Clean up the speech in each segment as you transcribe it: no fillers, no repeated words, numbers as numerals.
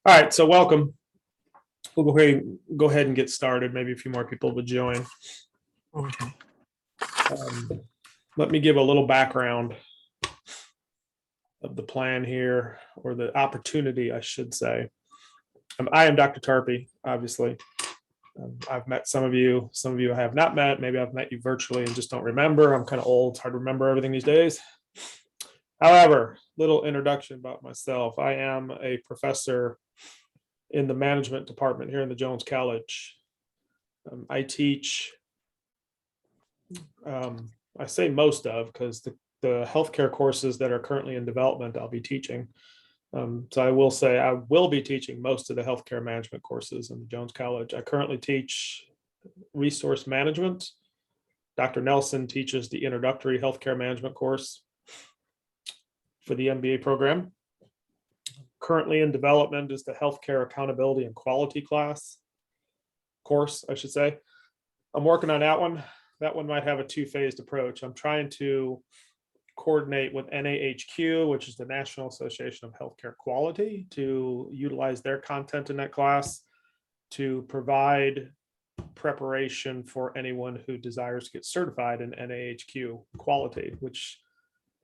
All right, so welcome. We'll go ahead and get started. Maybe a few more people will join. Okay. Let me give a little background of the plan here, or the opportunity, I should say. I am Dr. Tarpey, obviously. I've met some of you I have not met. Maybe I've met you virtually and just don't remember. I'm kind of old, it's hard to remember everything these days. However, little introduction about myself. I am a professor in the management department here in the Jones College. I teach, I say most of, because the healthcare courses that are currently in development, I'll be teaching. So I will say I will be teaching most of the healthcare management courses in the Jones College. I currently teach resource management. Dr. Nelson teaches the introductory healthcare management course for the MBA program. Currently in development is the healthcare accountability and quality course, I should say. I'm working on that one. That one might have a two-phased approach. I'm trying to coordinate with NAHQ, which is the National Association of Healthcare Quality, to utilize their content in that class to provide preparation for anyone who desires to get certified in NAHQ quality, which,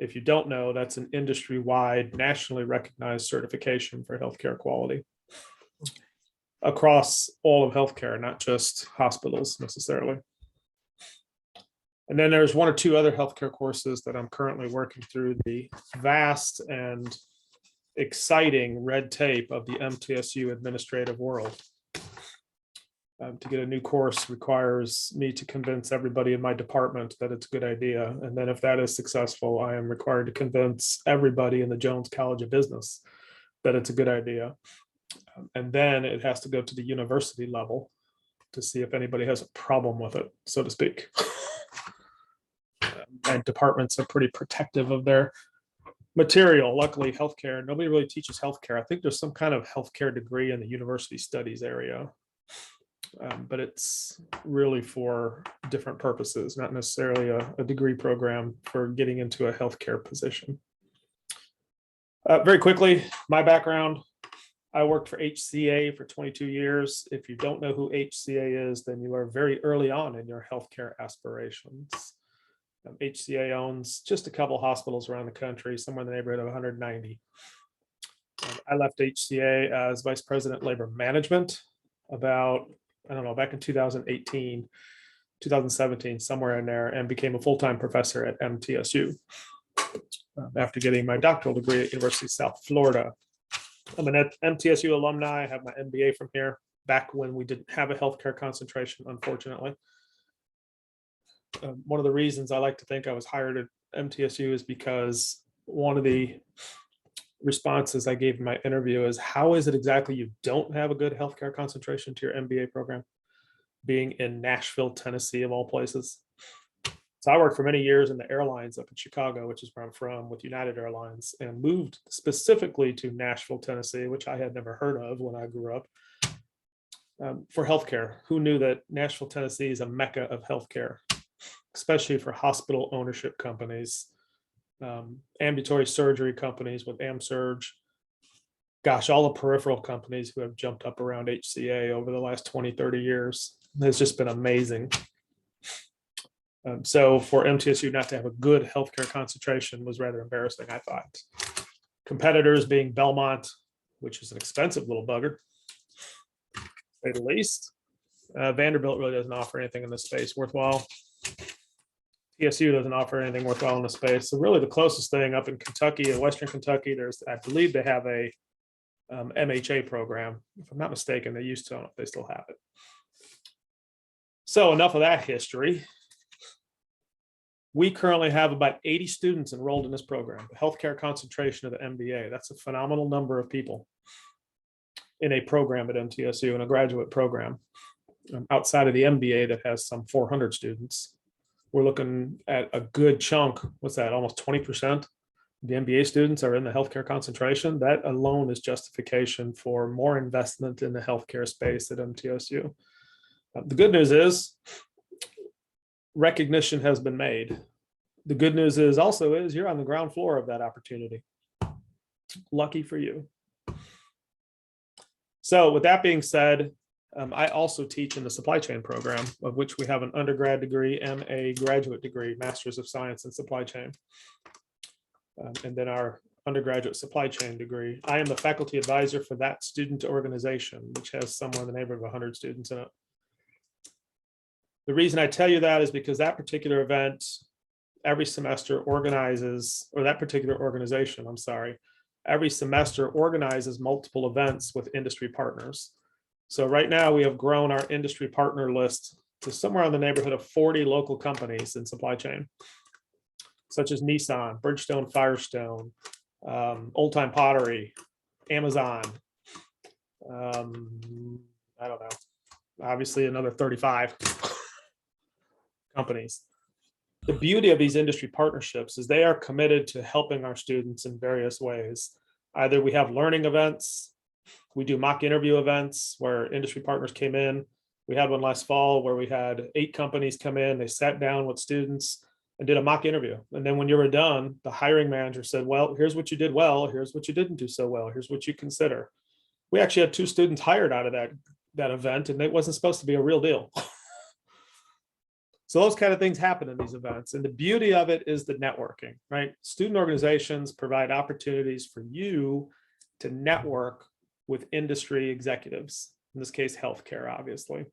if you don't know, that's an industry-wide, nationally recognized certification for healthcare quality across all of healthcare, not just hospitals necessarily. And then there's one or two other healthcare courses that I'm currently working through the vast and exciting red tape of the MTSU administrative world. To get a new course requires me to convince everybody in my department that it's a good idea. And then if that is successful, I am required to convince everybody in the Jones College of Business that it's a good idea. And then it has to go to the university level to see if anybody has a problem with it, so to speak. And departments are pretty protective of their material. Luckily, healthcare, nobody really teaches healthcare. I think there's some kind of healthcare degree in the university studies area. But it's really for different purposes, not necessarily a degree program for getting into a healthcare position. Very quickly, my background, I worked for HCA for 22 years. If you don't know who HCA is, then you are very early on in your healthcare aspirations. HCA owns just a couple hospitals around the country, somewhere in the neighborhood of 190. I left HCA as Vice President of Labor Management about, I don't know, back in 2018, 2017, somewhere in there, and became a full-time professor at MTSU after getting my doctoral degree at University of South Florida. I'm an MTSU alumni. I have my MBA from here, back when we didn't have a healthcare concentration, unfortunately. One of the reasons I like to think I was hired at MTSU is because one of the responses I gave in my interview is, how is it exactly you don't have a good healthcare concentration to your MBA program, being in Nashville, Tennessee, of all places? So I worked for many years in the airlines up in Chicago, which is where I'm from, with United Airlines, and moved specifically to Nashville, Tennessee, which I had never heard of when I grew up, for healthcare. Who knew that Nashville, Tennessee is a mecca of healthcare, especially for hospital ownership companies, ambulatory surgery companies with AmSurg. Gosh, all the peripheral companies who have jumped up around HCA over the last 20, 30 years. It's just been amazing. So for MTSU not to have a good healthcare concentration was rather embarrassing, I thought. Competitors being Belmont, which is an expensive little bugger, to say the least. Vanderbilt really doesn't offer anything in this space worthwhile. TSU doesn't offer anything worthwhile in the space. So really the closest thing up in Kentucky, in Western Kentucky, there's, I believe they have a MHA program. If I'm not mistaken, they used to, I don't know if they still have it. So enough of that history. We currently have about 80 students enrolled in this program, the healthcare concentration of the MBA. That's a phenomenal number of people in a program at MTSU, in a graduate program. Outside of the MBA that has some 400 students, we're looking at a good chunk. What's that? Almost 20% of the MBA students are in the healthcare concentration. That alone is justification for more investment in the healthcare space at MTSU. The good news is recognition has been made. The good news is also is you're on the ground floor of that opportunity. Lucky for you. So with that being said, I also teach in the supply chain program, of which we have an undergrad degree and a graduate degree, Masters of Science in Supply Chain. And then our undergraduate supply chain degree. I am the faculty advisor for that student organization, which has somewhere in the neighborhood of 100 students in it. The reason I tell you that is because that particular event every semester organizes, or that particular organization, I'm sorry, every semester organizes multiple events with industry partners. So right now we have grown our industry partner list to somewhere in the neighborhood of 40 local companies in supply chain, such as Nissan, Bridgestone Firestone, Old Time Pottery, Amazon. I don't know, obviously another 35 companies. The beauty of these industry partnerships is they are committed to helping our students in various ways. Either we have learning events, we do mock interview events where industry partners came in. We had one last fall where we had 8 companies come in, they sat down with students and did a mock interview. And then when you were done, the hiring manager said, well, here's what you did well, here's what you didn't do so well, here's what you consider. We actually had 2 students hired out of that event, and it wasn't supposed to be a real deal. So those kind of things happen in these events. And the beauty of it is the networking, right? Student organizations provide opportunities for you to network with industry executives, in this case, healthcare, obviously.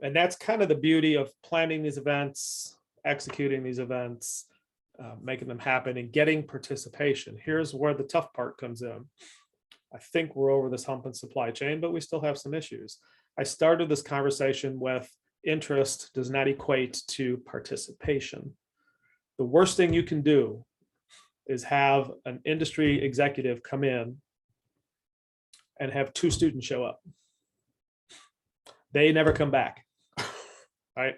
And that's kind of the beauty of planning these events, executing these events, making them happen and getting participation. Here's where the tough part comes in. I think we're over this hump in supply chain, but we still have some issues. I started this conversation with interest does not equate to participation. The worst thing you can do is have an industry executive come in and have 2 students show up. They never come back, right?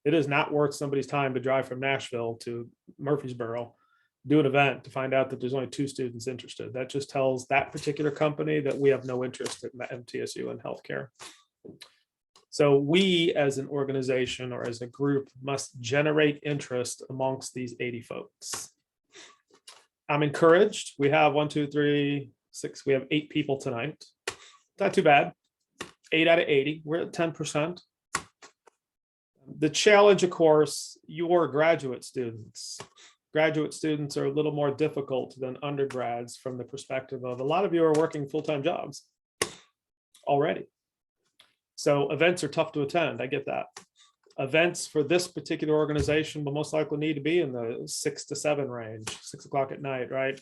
It is not worth somebody's time to drive from Nashville to Murfreesboro, do an event to find out that there's only 2 students interested. That just tells that particular company that we have no interest in MTSU in healthcare. So we as an organization or as a group must generate interest amongst these 80 folks. I'm encouraged. We have 1, 2, 3, 6, we have 8 people tonight. Not too bad. 8 out of 80, we're at 10%. The challenge, of course, your graduate students. Graduate students are a little more difficult than undergrads from the perspective of a lot of you are working full-time jobs already. So events are tough to attend. I get that. Events for this particular organization will most likely need to be in the 6 to 7 range, 6 o'clock at night, right?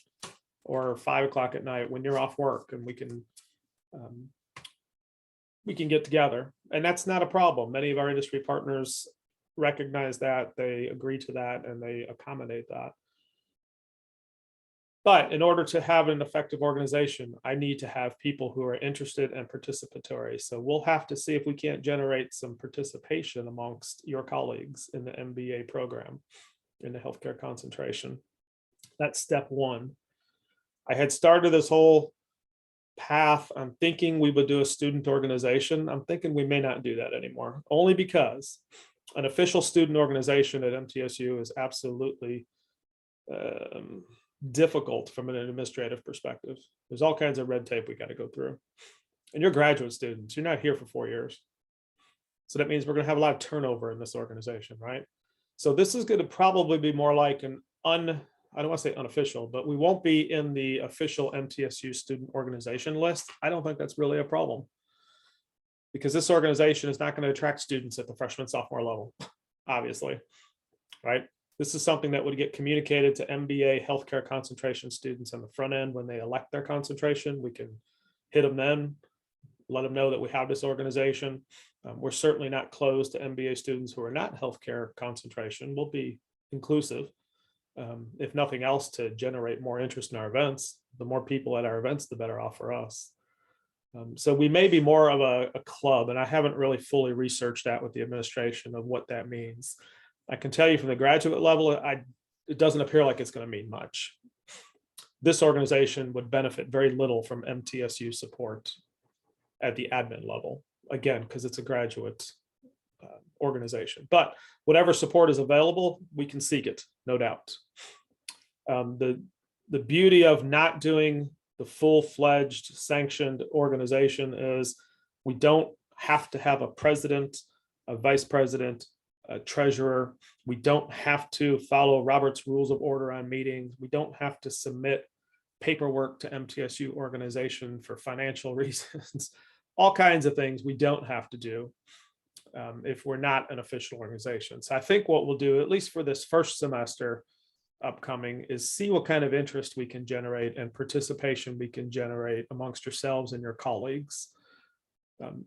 Or 5 o'clock at night when you're off work and we can get together. And that's not a problem. Many of our industry partners recognize that, they agree to that, and they accommodate that. But in order to have an effective organization, I need to have people who are interested and participatory. So we'll have to see if we can't generate some participation amongst your colleagues in the MBA program, in the healthcare concentration. That's step 1. I had started this whole path. I'm thinking we would do a student organization. I'm thinking we may not do that anymore, only because an official student organization at MTSU is absolutely difficult from an administrative perspective. There's all kinds of red tape we got to go through. And you're graduate students, you're not here for 4 years. So that means we're going to have a lot of turnover in this organization, right? So this is going to probably be more like an I don't want to say unofficial, but we won't be in the official MTSU student organization list. I don't think that's really a problem, because this organization is not going to attract students at the freshman, sophomore level, obviously, right? This is something that would get communicated to MBA healthcare concentration students on the front end when they elect their concentration. We can hit them then, let them know that we have this organization. We're certainly not closed to MBA students who are not healthcare concentration. We'll be inclusive, if nothing else, to generate more interest in our events. The more people at our events, the better off for us. So we may be more of a club, and I haven't really fully researched that with the administration of what that means. I can tell you from the graduate level, it doesn't appear like it's going to mean much. This organization would benefit very little from MTSU support at the admin level, again, because it's a graduate organization. But whatever support is available, we can seek it, no doubt. The beauty of not doing the full-fledged sanctioned organization is we don't have to have a president, a vice president, a treasurer. We don't have to follow Robert's Rules of Order on meetings. We don't have to submit paperwork to MTSU organization for financial reasons, all kinds of things we don't have to do if we're not an official organization. So I think what we'll do, at least for this first semester upcoming, is see what kind of interest we can generate and participation we can generate amongst yourselves and your colleagues.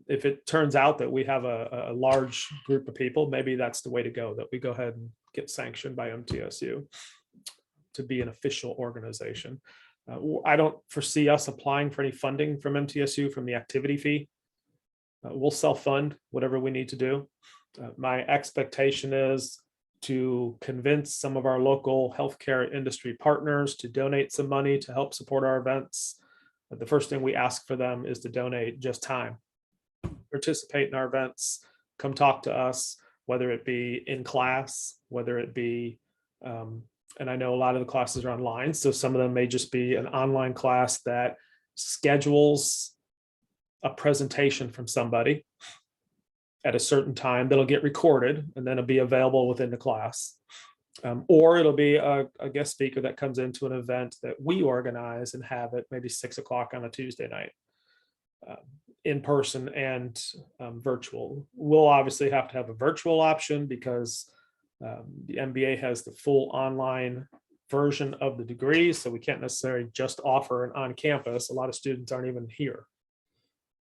If it turns out that we have a large group of people, maybe that's the way to go, that we go ahead and get sanctioned by MTSU to be an official organization. I don't foresee us applying for any funding from MTSU from the activity fee. We'll self-fund whatever we need to do. My expectation is to convince some of our local healthcare industry partners to donate some money to help support our events. The first thing we ask for them is to donate just time. Participate in our events, come talk to us, whether it be in class, whether it be, and I know a lot of the classes are online, so some of them may just be an online class that schedules a presentation from somebody at a certain time that'll get recorded and then it'll be available within the class. Or it'll be a guest speaker that comes into an event that we organize and have it maybe 6 o'clock on a Tuesday night, in person and virtual. We'll obviously have to have a virtual option because the MBA has the full online version of the degree, so we can't necessarily just offer an on-campus. A lot of students aren't even here.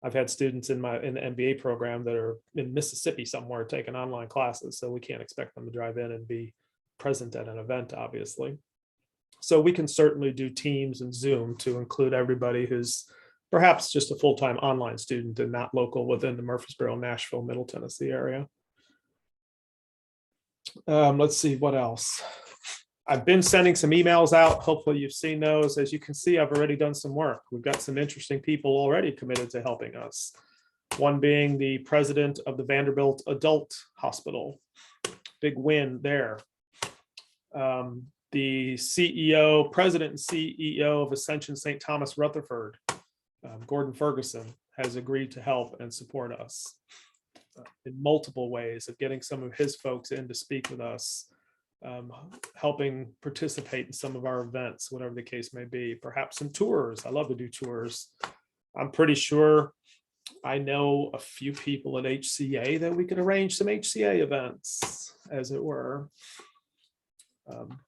I've had students in the MBA program that are in Mississippi somewhere taking online classes, so we can't expect them to drive in and be present at an event, obviously. So we can certainly do Teams and Zoom to include everybody who's perhaps just a full-time online student and not local within the Murfreesboro, Nashville, Middle Tennessee area. Let's see what else. I've been sending some emails out. Hopefully you've seen those. As you can see, I've already done some work. We've got some interesting people already committed to helping us. One being the president of the Vanderbilt Adult Hospital. Big win there. The CEO, president and CEO of Ascension St. Thomas Rutherford, Gordon Ferguson, has agreed to help and support us in multiple ways of getting some of his folks in to speak with us, helping participate in some of our events, whatever the case may be, perhaps some tours. I love to do tours. I'm pretty sure I know a few people at HCA that we could arrange some HCA events, as it were.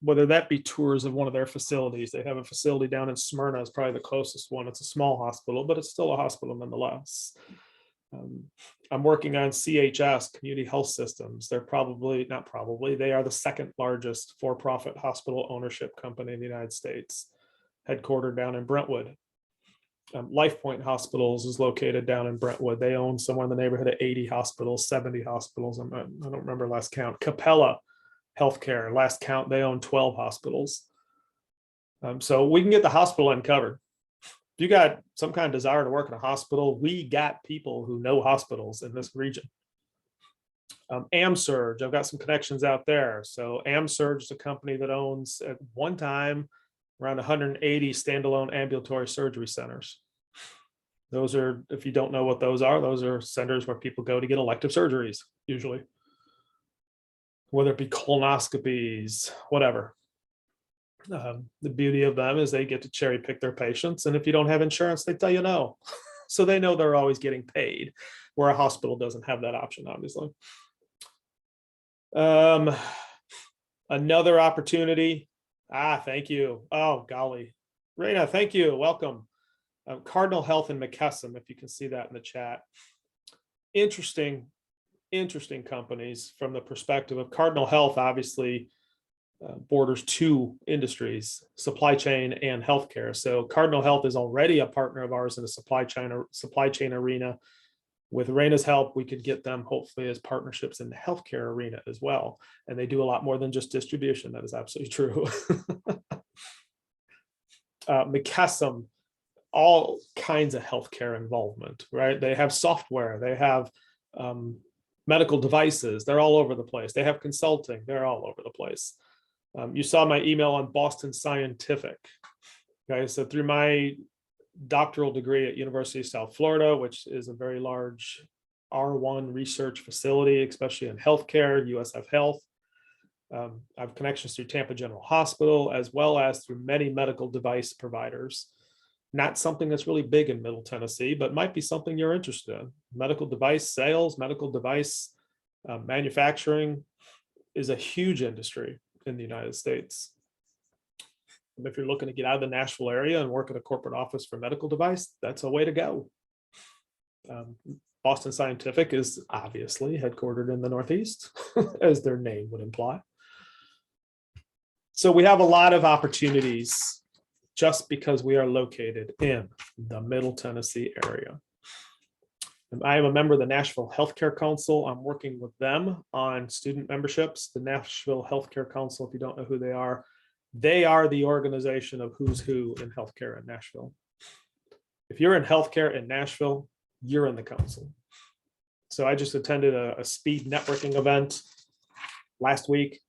Whether that be tours of one of their facilities. They have a facility down in Smyrna, is probably the closest one. It's a small hospital, but it's still a hospital nonetheless. I'm working on CHS, Community Health Systems. They're they are the second largest for-profit hospital ownership company in the United States, headquartered down in Brentwood. LifePoint Hospitals is located down in Brentwood. They own somewhere in the neighborhood of 80 hospitals, 70 hospitals. I don't remember last count. Capella Healthcare, last count, they own 12 hospitals. So we can get the hospital end covered. If you got some kind of desire to work in a hospital, we got people who know hospitals in this region. AmSurge, I've got some connections out there. So AmSurge is a company that owns at one time around 180 standalone ambulatory surgery centers. Those are, if you don't know what those are centers where people go to get elective surgeries, usually, whether it be colonoscopies, whatever. The beauty of them is they get to cherry pick their patients. And if you don't have insurance, they tell you no. So they know they're always getting paid, where a hospital doesn't have that option, obviously. Another opportunity. Thank you. Oh, golly. Raina, thank you. Welcome. Cardinal Health in McKesson, if you can see that in the chat. Interesting companies from the perspective of Cardinal Health, obviously borders two industries, supply chain and healthcare. So Cardinal Health is already a partner of ours in the supply chain arena. With Raina's help, we could get them hopefully as partnerships in the healthcare arena as well. And they do a lot more than just distribution. That is absolutely true. McKesson, all kinds of healthcare involvement, right? They have software, they have medical devices, they're all over the place. They have consulting, they're all over the place. You saw my email on Boston Scientific. Okay, so through my doctoral degree at University of South Florida, which is a very large R1 research facility, especially in healthcare, USF Health. I have connections through Tampa General Hospital, as well as through many medical device providers. Not something that's really big in Middle Tennessee, but might be something you're interested in. Medical device sales, medical device manufacturing is a huge industry in the United States. And if you're looking to get out of the Nashville area and work at a corporate office for medical device, that's a way to go. Boston Scientific is obviously headquartered in the Northeast, as their name would imply. So we have a lot of opportunities just because we are located in the Middle Tennessee area. And I am a member of the Nashville Healthcare Council. I'm working with them on student memberships. The Nashville Healthcare Council, if you don't know who they are the organization of who's who in healthcare in Nashville. If you're in healthcare in Nashville, you're in the council. So I just attended a speed networking event last week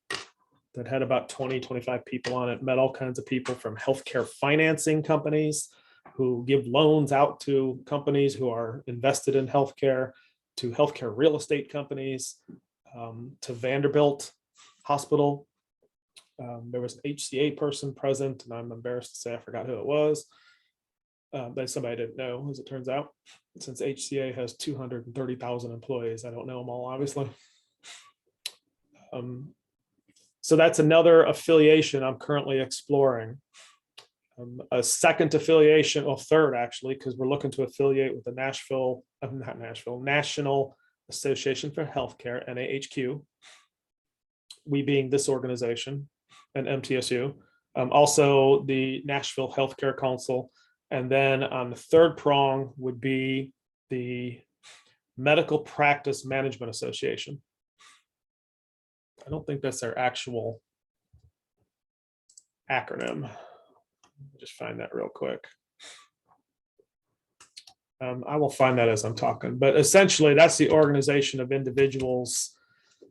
that had about 20, 25 people on it, met all kinds of people from healthcare financing companies who give loans out to companies who are invested in healthcare, to healthcare real estate companies, to Vanderbilt Hospital. There was an HCA person present, and I'm embarrassed to say I forgot who it was. But somebody I didn't know, as it turns out. Since HCA has 230,000 employees, I don't know them all, obviously. So that's another affiliation I'm currently exploring. A second affiliation, or third actually, because we're looking to affiliate with the National Association for Healthcare, NAHQ. We being this organization, and MTSU. Also the Nashville Healthcare Council. And then on the third prong would be the Medical Practice Management Association. I don't think that's their actual acronym. Just find that real quick. I will find that as I'm talking, but essentially that's the organization of individuals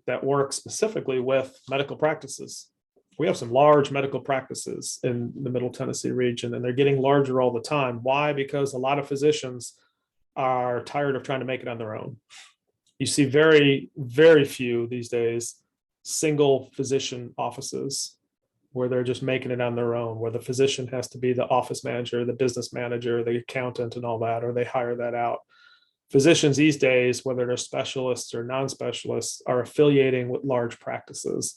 that work specifically with medical practices. We have some large medical practices in the Middle Tennessee region, and they're getting larger all the time. Why? Because a lot of physicians are tired of trying to make it on their own. You see very, very few these days single physician offices where they're just making it on their own, where the physician has to be the office manager, the business manager, the accountant, and all that, or they hire that out. Physicians these days, whether they're specialists or non-specialists, are affiliating with large practices.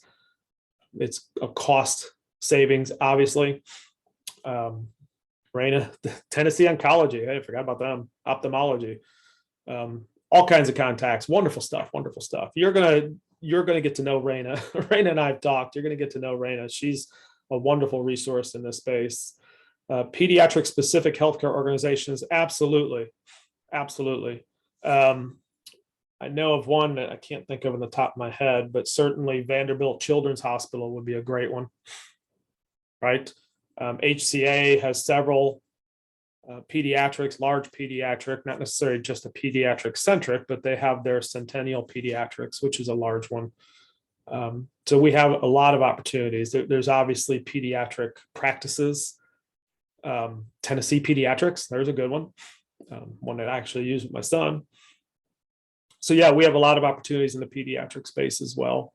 It's a cost savings, obviously. Raina, Tennessee Oncology, hey, I forgot about them. Ophthalmology, all kinds of contacts. Wonderful stuff. Wonderful stuff. You're gonna get to know Raina. Raina and I have talked. You're gonna get to know Raina. She's a wonderful resource in this space. Pediatric specific healthcare organizations, absolutely, absolutely. I know of one that I can't think of on the top of my head, but certainly Vanderbilt Children's Hospital would be a great one, right? HCA has several pediatrics, large pediatric, not necessarily just a pediatric centric, but they have their Centennial Pediatrics, which is a large one. So we have a lot of opportunities. There's obviously pediatric practices. Tennessee Pediatrics, there's a good one. One that I actually use with my son. So yeah, we have a lot of opportunities in the pediatric space as well.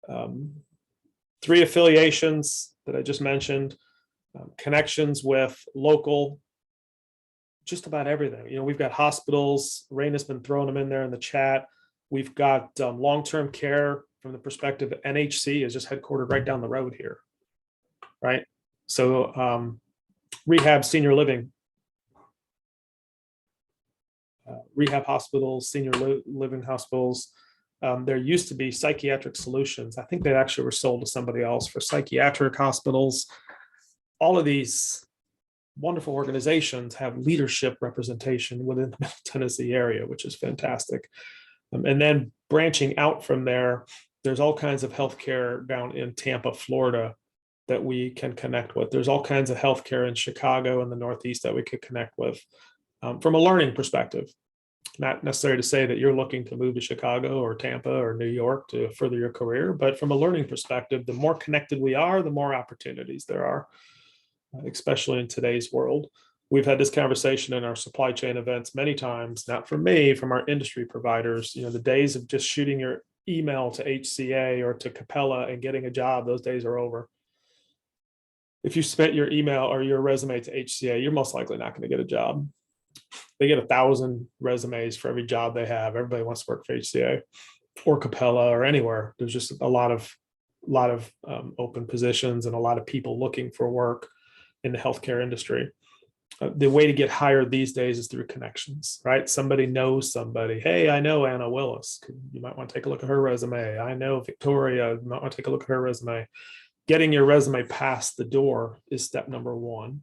3 affiliations that I just mentioned, connections with local, just about everything. You know, we've got hospitals. Raina's been throwing them in there in the chat. We've got long-term care from the perspective of NHC is just headquartered right down the road here, right? So rehab, senior living, rehab hospitals, senior living hospitals. There used to be Psychiatric Solutions. I think they actually were sold to somebody else for psychiatric hospitals. All of these wonderful organizations have leadership representation within the Middle Tennessee area, which is fantastic. And then branching out from there, there's all kinds of healthcare down in Tampa, Florida, that we can connect with. There's all kinds of healthcare in Chicago and the Northeast that we could connect with from a learning perspective. Not necessarily to say that you're looking to move to Chicago or Tampa or New York to further your career, but from a learning perspective, the more connected we are, the more opportunities there are, especially in today's world. We've had this conversation in our supply chain events many times, not from me, from our industry providers. The days of just shooting your email to HCA or to Capella and getting a job, those days are over. If you spent your email or your resume to HCA, you're most likely not going to get a job. They get 1,000 resumes for every job they have. Everybody wants to work for HCA or Capella or anywhere. There's just a lot of open positions and a lot of people looking for work in the healthcare industry. The way to get hired these days is through connections, right? Somebody knows somebody. Hey, I know Anna Willis. You might want to take a look at her resume. I know Victoria. You might want to take a look at her resume. Getting your resume past the door is step number one.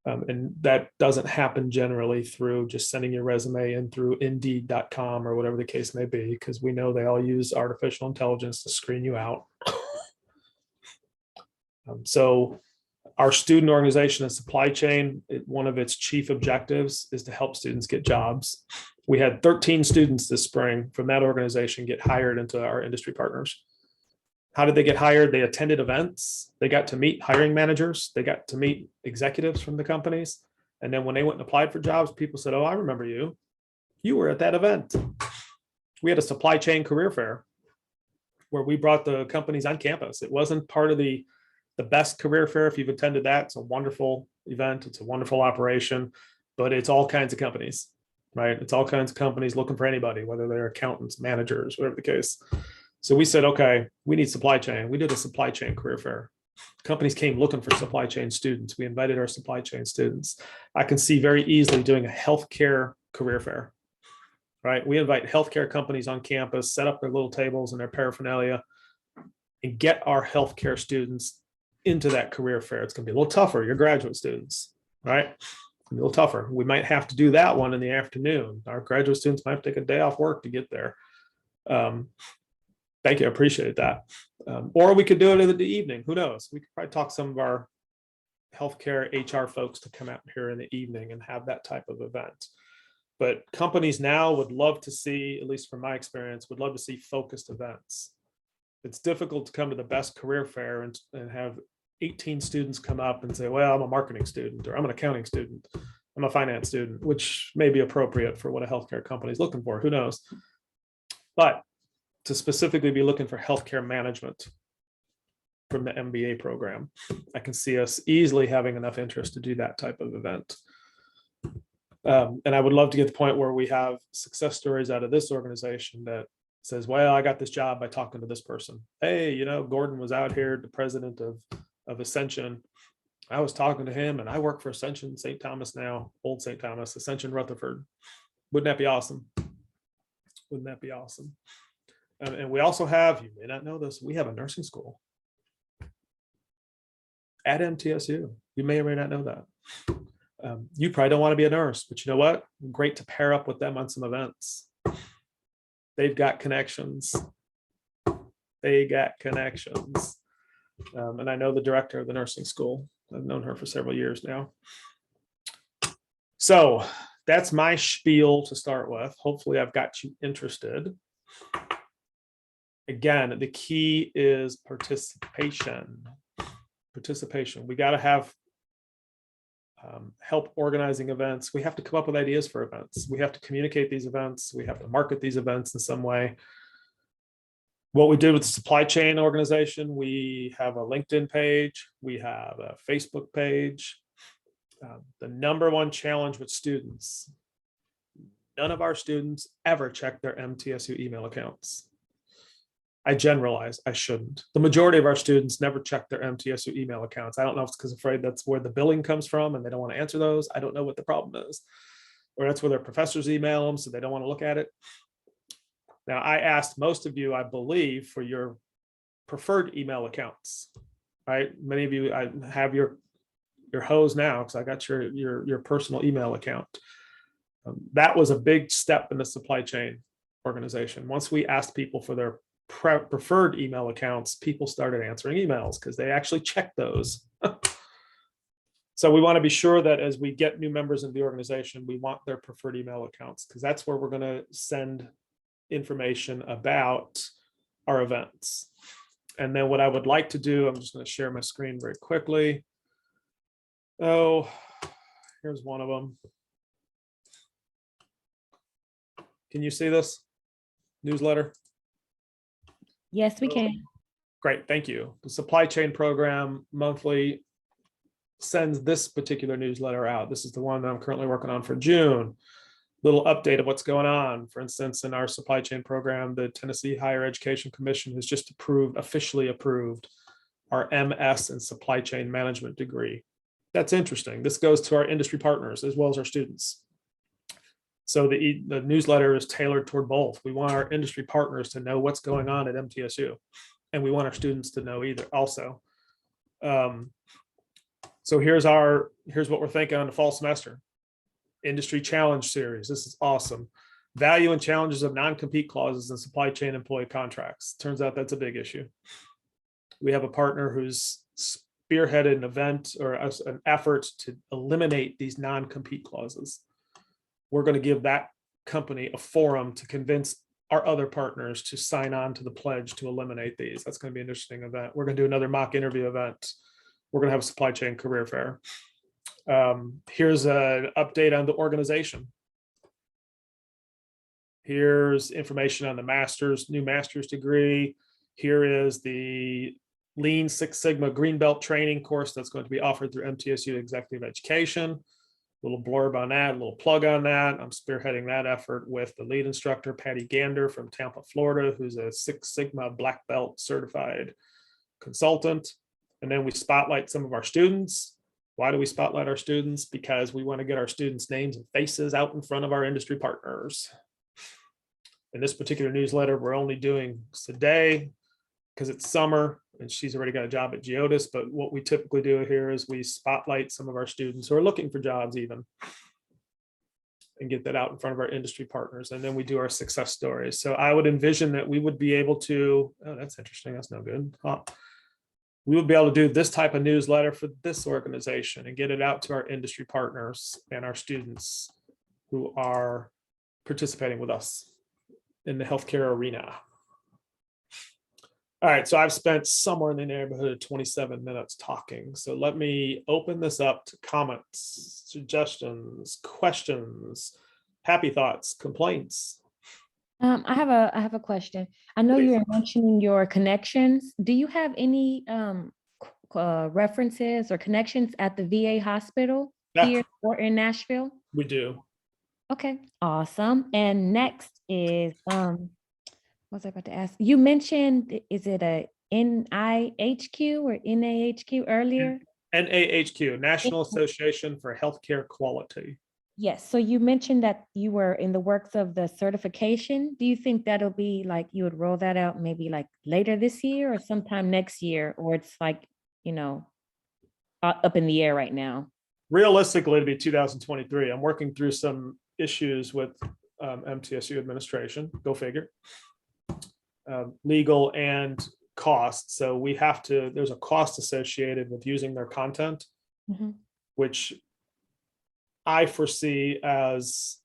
And that doesn't happen generally through just sending your resume in through Indeed.com or whatever the case may be, because we know they all use artificial intelligence to screen you out. So our student organization and supply chain, one of its chief objectives is to help students get jobs. We had 13 students this spring from that organization get hired into our industry partners. How did they get hired? They attended events. They got to meet hiring managers. They got to meet executives from the companies. And then when they went and applied for jobs, people said, oh, I remember you. You were at that event. We had a supply chain career fair where we brought the companies on campus. It wasn't part of the best career fair. If you've attended that, it's a wonderful event. It's a wonderful operation, but it's all kinds of companies, right? It's all kinds of companies looking for anybody, whether they're accountants, managers, whatever the case. So we said, okay, we need supply chain. We did a supply chain career fair. Companies came looking for supply chain students. We invited our supply chain students. I can see very easily doing a healthcare career fair, right? We invite healthcare companies on campus, set up their little tables and their paraphernalia, and get our healthcare students into that career fair. It's going to be a little tougher. You're graduate students, right? A little tougher. We might have to do that one in the afternoon. Our graduate students might have to take a day off work to get there. Thank you. I appreciate that. Or we could do it in the evening. Who knows? We could probably talk some of our healthcare HR folks to come out here in the evening and have that type of event. But companies now would love to see, at least from my experience, would love to see focused events. It's difficult to come to the best career fair and have 18 students come up and say, well, I'm a marketing student, or I'm an accounting student, I'm a finance student, which may be appropriate for what a healthcare company is looking for. Who knows? But to specifically be looking for healthcare management from the MBA program, I can see us easily having enough interest to do that type of event. And I would love to get to the point where we have success stories out of this organization that says, well, I got this job by talking to this person. Hey, Gordon was out here, the president of Ascension. I was talking to him, and I work for Ascension St. Thomas now, old St. Thomas, Ascension Rutherford. Wouldn't that be awesome? Wouldn't that be awesome? And we also have, you may not know this, we have a nursing school at MTSU. You may or may not know that. You probably don't want to be a nurse, but you know what? Great to pair up with them on some events. They've got connections. They got connections. And I know the director of the nursing school. I've known her for several years now. So that's my spiel to start with. Hopefully I've got you interested. Again, the key is participation. Participation. We got to have help organizing events. We have to come up with ideas for events. We have to communicate these events. We have to market these events in some way. What we did with the supply chain organization, we have a LinkedIn page. We have a Facebook page. The number one challenge with students, none of our students ever check their MTSU email accounts. I generalize, I shouldn't. The majority of our students never check their MTSU email accounts. I don't know if it's because afraid that's where the billing comes from and they don't want to answer those. I don't know what the problem is. Or that's where their professors email them, so they don't want to look at it. Now, I asked most of you, I believe, for your preferred email accounts, right? Many of you, I have your hose now because I got your personal email account. That was a big step in the supply chain organization. Once we asked people for their preferred email accounts, people started answering emails because they actually check those. So we want to be sure that as we get new members in the organization, we want their preferred email accounts because that's where we're going to send information about our events. And then what I would like to do, I'm just going to share my screen very quickly. Oh, Here's one of them. Can you see this newsletter? Yes, we can. Great, thank you. The supply chain program monthly sends this particular newsletter out. This is the one that I'm currently working on for June. Little update of what's going on. For instance, in our supply chain program, the Tennessee Higher Education Commission has just officially approved our MS in supply chain management degree. That's interesting. This goes to our industry partners as well as our students. So the newsletter is tailored toward both. We want our industry partners to know what's going on at MTSU, and we want our students to know either also. So here's what we're thinking on the fall semester. Industry challenge series. This is awesome. Value and challenges of non-compete clauses in supply chain employee contracts. Turns out that's a big issue. We have a partner who's spearheaded an event or an effort to eliminate these non-compete clauses. We're going to give that company a forum to convince our other partners to sign on to the pledge to eliminate these. That's going to be an interesting event. We're going to do another mock interview event. We're going to have a supply chain career fair. Here's an update on the organization. Here's information on the new master's degree. Here is the Lean Six Sigma Greenbelt training course that's going to be offered through MTSU Executive Education. Little blurb on that, a little plug on that. I'm spearheading that effort with the lead instructor, Patty Gander from Tampa, Florida, who's a Six Sigma Black Belt certified consultant. And then we spotlight some of our students. Why do we spotlight our students? Because we want to get our students' names and faces out in front of our industry partners. In this particular newsletter, we're only doing today because it's summer and she's already got a job at Geodis. But what we typically do here is we spotlight some of our students who are looking for jobs even and get that out in front of our industry partners. And then we do our success stories. So I would envision that we would be able to, oh, that's interesting. That's no good. We would be able to do this type of newsletter for this organization and get it out to our industry partners and our students who are participating with us in the healthcare arena. All right, so I've spent somewhere in the neighborhood of 27 minutes talking. So let me open this up to comments, suggestions, questions, happy thoughts, complaints. I have a question. I know you're mentioning your connections. Do you have any references or connections at the VA hospital here or in Nashville? We do. Okay, awesome. And next is what was I about to ask? You mentioned, is it a NIHQ or NAHQ earlier? NAHQ, National Association for Healthcare Quality. Yes. So you mentioned that you were in the works of the certification. Do you think that'll be like you would roll that out maybe like later this year or sometime next year? Or it's like, you know, up in the air right now? Realistically, it'll be 2023. I'm working through some issues with MTSU administration, go figure, legal and cost. So we have to, there's a cost associated with using their content, which I foresee as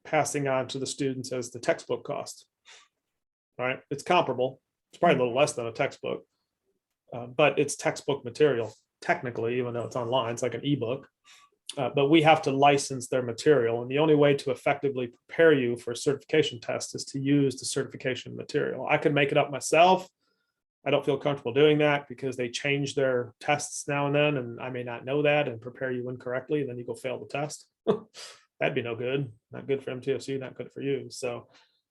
passing on to the students as the textbook cost, right? It's comparable. It's probably a little less than a textbook, but it's textbook material, technically, even though it's online, it's like an ebook. But we have to license their material. And the only way to effectively prepare you for a certification test is to use the certification material. I can make it up myself. I don't feel comfortable doing that because they change their tests now and then, and I may not know that and prepare you incorrectly, and then you go fail the test. That'd be no good. Not good for MTSU, not good for you. So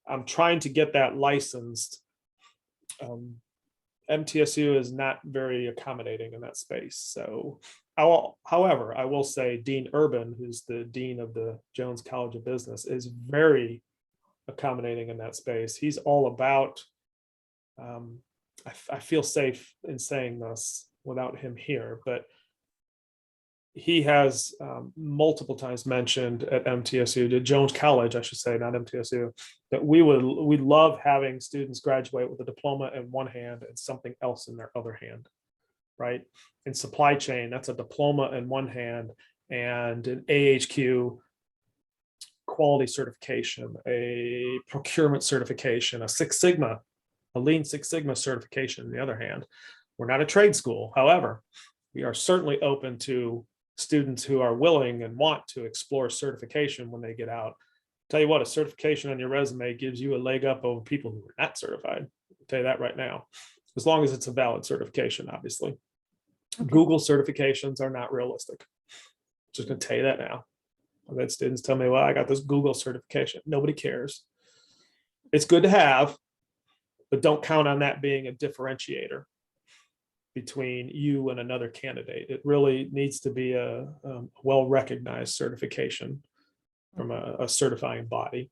I'm trying to get that licensed. MTSU is not very accommodating in that space. So however, I will say Dean Urban, who's the dean of the Jones College of Business, is very accommodating in that space. He's all about, I feel safe in saying this without him here, but he has multiple times mentioned at MTSU, to Jones College, I should say, not MTSU, that we love having students graduate with a diploma in one hand and something else in their other hand, right? In supply chain, that's a diploma in one hand and an AHQ quality certification, a procurement certification, a Six Sigma, a Lean Six Sigma certification in the other hand. We're not a trade school. However, we are certainly open to students who are willing and want to explore certification when they get out. Tell you what, a certification on your resume gives you a leg up over people who are not certified. I'll tell you that right now, as long as it's a valid certification, obviously. Okay. Google certifications are not realistic. Just going to tell you that now. I've had students tell me, well, I got this Google certification. Nobody cares. It's good to have, but don't count on that being a differentiator between you and another candidate. It really needs to be a well-recognized certification from a certifying body.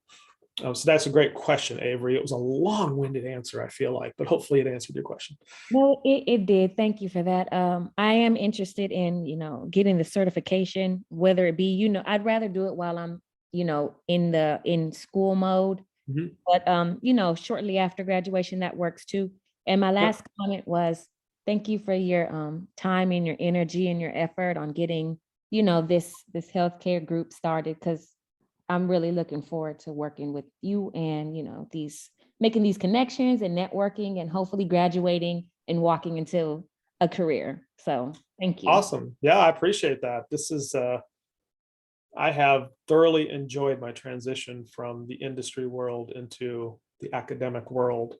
So that's a great question, Avery. It was a long-winded answer, I feel like, but hopefully it answered your question. No, it did. Thank you for that. I am interested in, getting the certification, whether it be, I'd rather do it while I'm, in school mode. Mhm. But, shortly after graduation, that works too. And my last comment was, thank you for your time and your energy and your effort on getting, this healthcare group started, because I'm really looking forward to working with you and, making these connections and networking and hopefully graduating and walking into a career. So thank you. Awesome. Yeah, I appreciate that. I have thoroughly enjoyed my transition from the industry world into the academic world.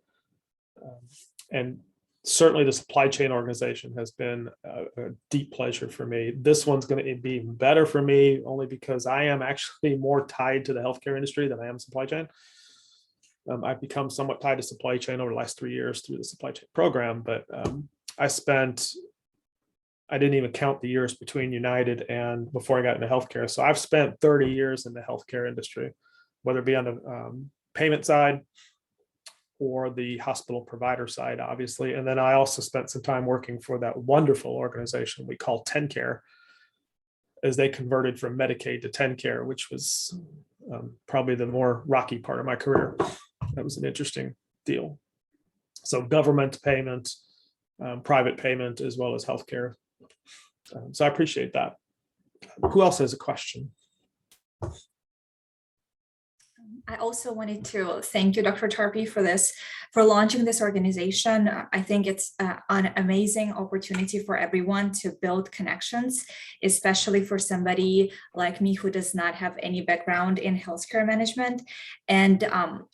And certainly the supply chain organization has been a deep pleasure for me. This one's going to be even better for me, only because I am actually more tied to the healthcare industry than I am supply chain. I've become somewhat tied to supply chain over the last 3 years through the supply chain program, but I didn't even count the years between United and before I got into healthcare. So I've spent 30 years in the healthcare industry, whether it be on the payment side or the hospital provider side, obviously. And then I also spent some time working for that wonderful organization we call TennCare, as they converted from Medicaid to TennCare, which was probably the more rocky part of my career. That was an interesting deal. So government payment, private payment, as well as healthcare. So I appreciate that. Who else has a question? I also wanted to thank you, Dr. Tarpey, for launching this organization. I think it's an amazing opportunity for everyone to build connections, especially for somebody like me who does not have any background in healthcare management. And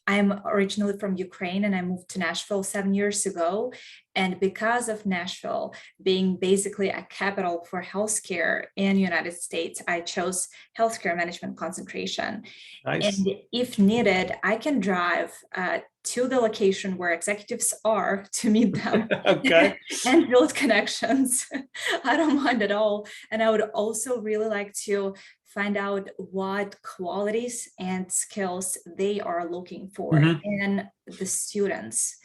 I'm originally from Ukraine, and I moved to Nashville 7 years ago. And because of Nashville being basically a capital for healthcare in the United States, I chose healthcare management concentration. Nice. And if needed, I can drive to the location where executives are to meet them. Okay. And build connections. I don't mind at all. And I would also really like to find out what qualities and skills they are looking for in the students.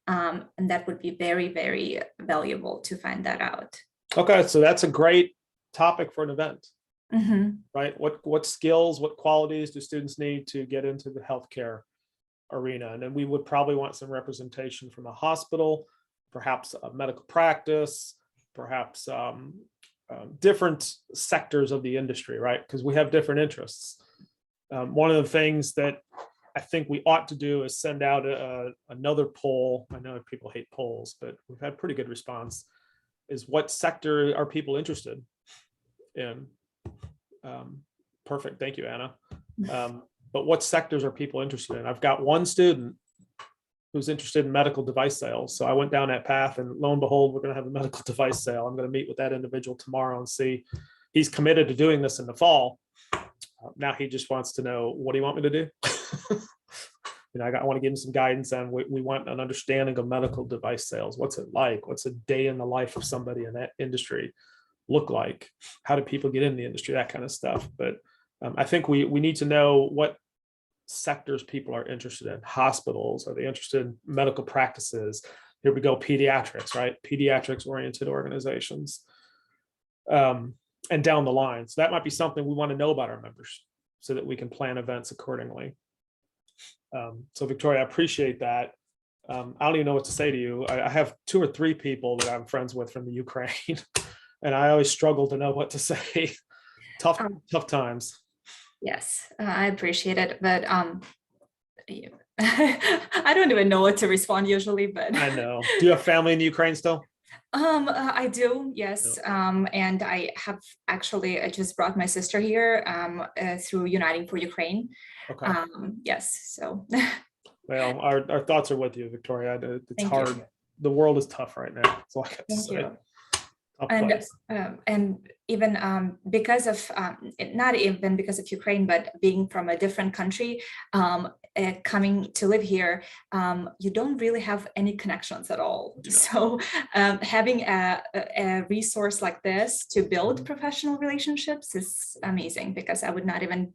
And that would be very, very valuable to find that out. Okay, so that's a great topic for an event, Mm-hmm. right? What skills, what qualities do students need to get into the healthcare arena? And then we would probably want some representation from a hospital, perhaps a medical practice, perhaps different sectors of the industry, right? Because we have different interests. One of the things that I think we ought to do is send out another poll. I know people hate polls, but we've had pretty good response. Is what sector are people interested in? Perfect, thank you, Anna. But what sectors are people interested in? I've got one student who's interested in medical device sales. So I went down that path, and lo and behold, we're going to have a medical device sale. I'm going to meet with that individual tomorrow and see. He's committed to doing this in the fall. Now he just wants to know, what do you want me to do? I want to give him some guidance on, we want an understanding of medical device sales. What's it like? What's a day in the life of somebody in that industry look like? How do people get in the industry? That kind of stuff. But I think we need to know what sectors people are interested in. Hospitals, are they interested in medical practices? Here we go, pediatrics, right? Pediatrics oriented organizations. And down the line. So that might be something we want to know about our members so that we can plan events accordingly. So Victoria, I appreciate that. I don't even know what to say to you. I have 2 or 3 people that I'm friends with from the Ukraine, and I always struggle to know what to say. Tough times. Yes, I appreciate it, but I don't even know what to respond usually, but I know. Do you have family in the Ukraine still? I do, yes. And I have actually, I just brought my sister here through Uniting for Ukraine. Okay. Yes, so Well, our thoughts are with you, Victoria. It's thank you. hard. The world is tough right now. That's all I got to Thank say. you. Tough And place. even because of not even because of Ukraine, but being from a different country, coming to live here, you don't really have any connections at all. Do not. So having a resource like this to build Mhm. professional relationships is amazing, because I would not even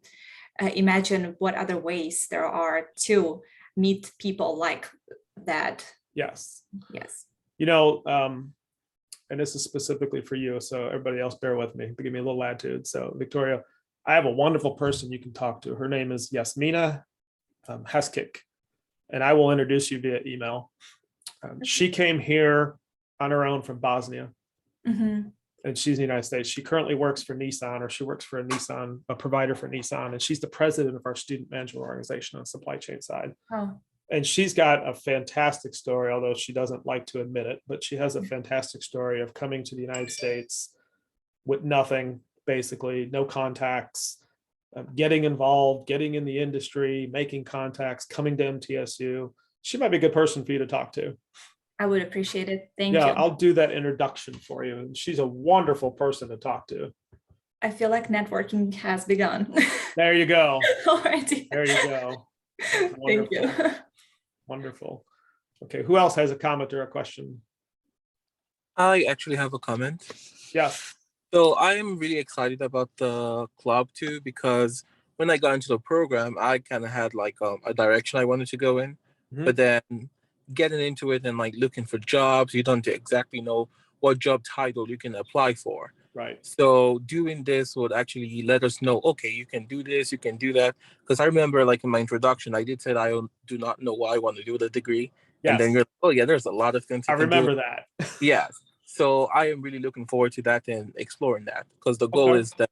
imagine what other ways there are to meet people like that. Yes. Yes. You know, and this is specifically for you, so everybody else bear with me, but give me a little attitude. So Victoria, I have a wonderful person you can talk to. Her name is Yasmina Heskik, and I will introduce you via email. She came here on her own from Bosnia, Mhm. and she's in the United States. She currently works for Nissan, or she works for a provider for Nissan, and she's the president of our student management organization on the supply chain side. Oh, And she's got a fantastic story, although she doesn't like to admit it, but she has a fantastic story of coming to the United States with nothing, basically, no contacts, getting involved, getting in the industry, making contacts, coming to MTSU. She might be a good person for you to talk to. I would appreciate it. Thank Yeah, you. I'll do that introduction for you. And she's a wonderful person to talk to. I feel like networking has begun There you go. already. There you go. Thank you. Wonderful. Wonderful. Okay, who else has a comment or a question? I actually have a comment. Yes. So I am really excited about the club too, because when I got into the program, I kind of had like a direction I wanted to go in, Mhm. but then getting into it and like looking for jobs, you don't exactly know what job title you can apply for. Right. So doing this would actually let us know, okay, you can do this, you can do that. Because I remember like in my introduction, I did say that I do not know what I want to do with a degree. And then Yes, you're like, oh yeah, there's a lot of things I you can do. remember that. Yes. So I am really looking forward to that and exploring that, because the goal Okay. is that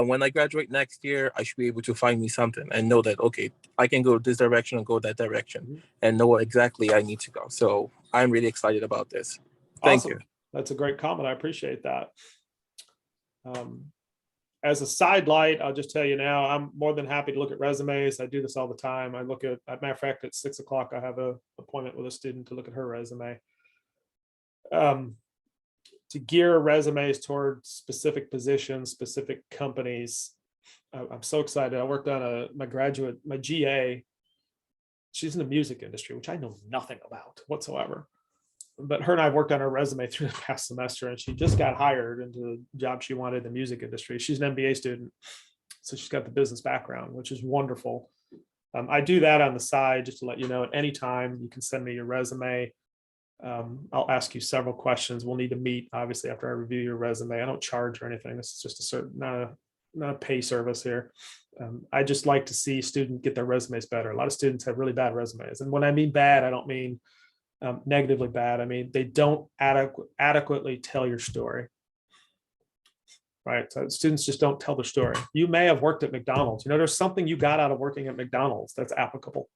when I graduate next year, I should be able to find me something and know that, okay, I can go this direction and go that direction Mhm. and know where exactly I need to go. So I'm really excited about this. Thank you. Awesome. That's a great comment. I appreciate that. As a side light, I'll just tell you now, I'm more than happy to look at resumes. I do this all the time. I look at matter of fact, at 6 o'clock, I have an appointment with a student to look at her resume. To gear resumes toward specific positions, specific companies. I'm so excited. I worked on my GA. She's in the music industry, which I know nothing about whatsoever. But her and I worked on her resume through the past semester, and she just got hired into the job she wanted in the music industry. She's an MBA student, so she's got the business background, which is wonderful. I do that on the side just to let you know. At any time, you can send me your resume. I'll ask you several questions. We'll need to meet, obviously, after I review your resume. I don't charge or anything. This is just a certain, not a pay service here. I just like to see students get their resumes better. A lot of students have really bad resumes, and when I mean bad, I don't mean negatively bad. I mean, they don't adequately tell your story. Right. So students just don't tell their story. You may have worked at McDonald's. You know, there's something you got out of working at McDonald's that's applicable.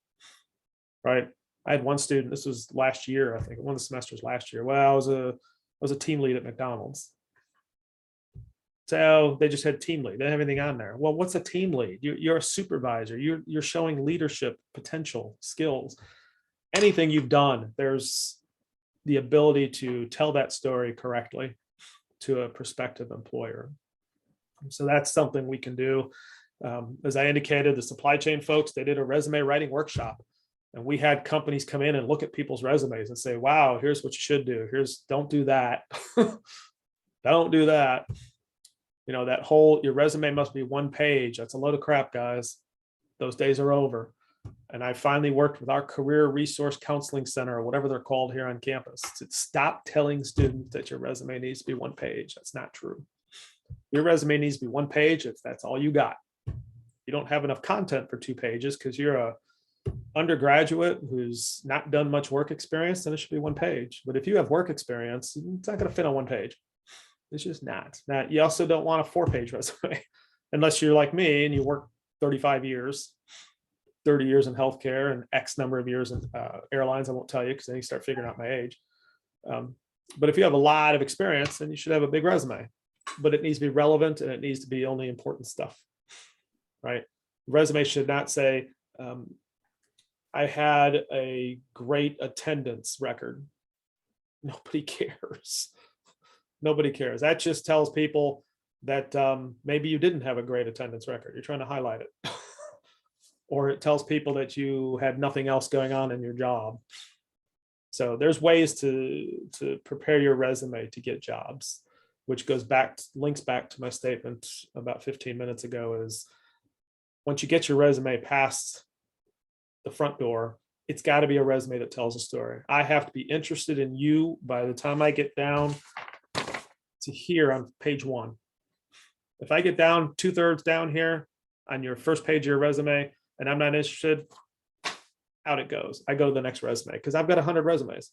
Right. I had one student, this was last year, I think, one of the semesters last year. Well, I was a team lead at McDonald's. So they just had team lead. They didn't have anything on there. Well, what's a team lead? You're a supervisor. You're showing leadership potential, skills. Anything you've done, there's the ability to tell that story correctly to a prospective employer. So that's something we can do. As I indicated, the supply chain folks, they did a resume writing workshop, and we had companies come in and look at people's resumes and say, wow, here's what you should do. Don't do that. Don't do that. You know, that whole, your resume must be one page. That's a load of crap, guys. Those days are over. And I finally worked with our career resource counseling center, or whatever they're called here on campus, to stop telling students that your resume needs to be one page. That's not true. Your resume needs to be one page if that's all you got. You don't have enough content for 2 pages because you're a undergraduate who's not done much work experience, then it should be 1 page. But if you have work experience, it's not going to fit on 1 page. It's just not. Now, you also don't want a 4-page resume unless you're like me and you work 35 years, 30 years in healthcare and X number of years in airlines. I won't tell you because then you start figuring out my age. But if you have a lot of experience, then you should have a big resume. But it needs to be relevant and it needs to be only important stuff, right? Resume should not say, I had a great attendance record. Nobody cares. Nobody cares. That just tells people that maybe you didn't have a great attendance record. You're trying to highlight it. Or it tells people that you had nothing else going on in your job. So there's ways to prepare your resume to get jobs, which links back to my statement about 15 minutes ago, is once you get your resume past the front door, it's got to be a resume that tells a story. I have to be interested in you by the time I get down to here on page 1. If I get down 2/3 down here on your first page of your resume and I'm not interested, out it goes. I go to the next resume because I've got 100 resumes.